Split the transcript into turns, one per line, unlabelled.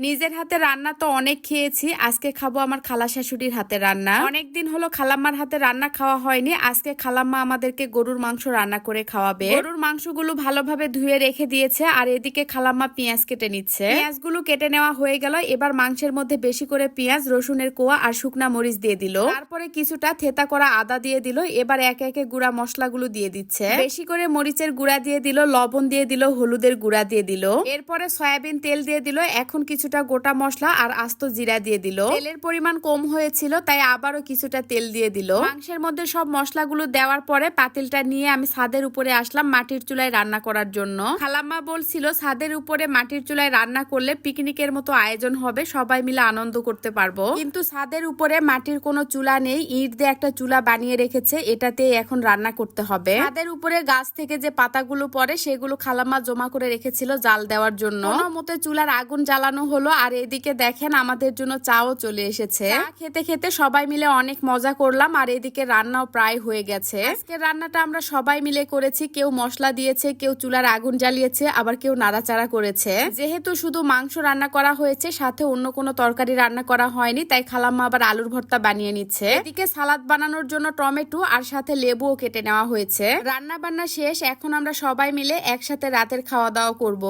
নিজের হাতে রান্না তো অনেক খেয়েছি, আজকে খাবো আমার খালা শাশুড়ির হাতে রান্না। অনেকদিন হলো খালাম্মার হাতে রান্না খাওয়া হয়নি। আজকে খালাম্মা আমাদেরকে গরুর মাংস রান্না করে খাওয়াবে। গরুর মাংসগুলো ভালোভাবে ধুয়ে রেখে দিয়েছে, আর এদিকে খালাম্মা পেঁয়াজ কেটে নিচ্ছে। পেঁয়াজগুলো কেটে নেওয়া হয়ে গেল। এবার মাংসের মধ্যে বেশি করে পেঁয়াজ, রসুনের কোয়া আর শুকনা মরিচ দিয়ে দিল। তারপরে কিছুটা থেতা করা আদা দিয়ে দিল। এবার একে একে গুঁড়া মশলাগুলো দিয়ে দিচ্ছে। বেশি করে মরিচের গুঁড়া দিয়ে দিল, লবণ দিয়ে দিল, হলুদের গুঁড়া দিয়ে দিল। এরপরে সয়াবিন তেল দিয়ে দিল। এখন কিছুটা গোটা মশলা আর আস্ত জিরা দিয়ে দিল। তেলের পরিমাণ কম হয়েছিল, তাই আবারও কিছুটা তেল দিয়ে দিল। মাংসের মধ্যে সব মশলাগুলো দেওয়ার পরে পাতিলটা নিয়ে আমি ছাদের উপরে আসলাম মাটির চুলায় রান্না করার জন্য। খালাম্মা বলছিল ছাদের উপরে মাটির চুলায় রান্না করলে পিকনিকের মতো আয়োজন হবে, সবাই মিলে আনন্দ করতে পারবো। কিন্তু ছাদের উপরে মাটির কোনো চুলা নেই, ইট দিয়ে একটা চুলা বানিয়ে রেখেছে, এটাতে এখন রান্না করতে হবে। ছাদের উপরে গাছ থেকে যে পাতাগুলো পড়ে সেগুলো খালাম্মা জমা করে রেখেছিল জাল দেওয়ার জন্য। কোনো মতে চুলার আগুন জ্বালানো হলো, আর এদিকে দেখেন আমাদের জন্য চাও চলে এসেছে। চা খেতে খেতে সবাই মিলে অনেক মজা করলাম, আর এদিকে রান্নাও প্রায় হয়ে গেছে। আজকের রান্নাটা আমরা সবাই মিলে করেছি, কেউ মশলা দিয়েছে, কেউ চুলার আগুন জ্বালিয়েছে, আবার কেউ নাড়াচাড়া করেছে। যেহেতু শুধু মাংস রান্না করা হয়েছে, সাথে অন্য কোনো তরকারি রান্না করা হয়নি, তাই খালাম্মা আবার আলুর ভর্তা বানিয়ে নিচ্ছে। এদিকে সালাদ বানানোর জন্য টমেটো আর সাথে লেবুও কেটে নেওয়া হয়েছে। রান্না বান্না শেষ, এখন আমরা সবাই মিলে একসাথে রাতের খাওয়া দাওয়া করব।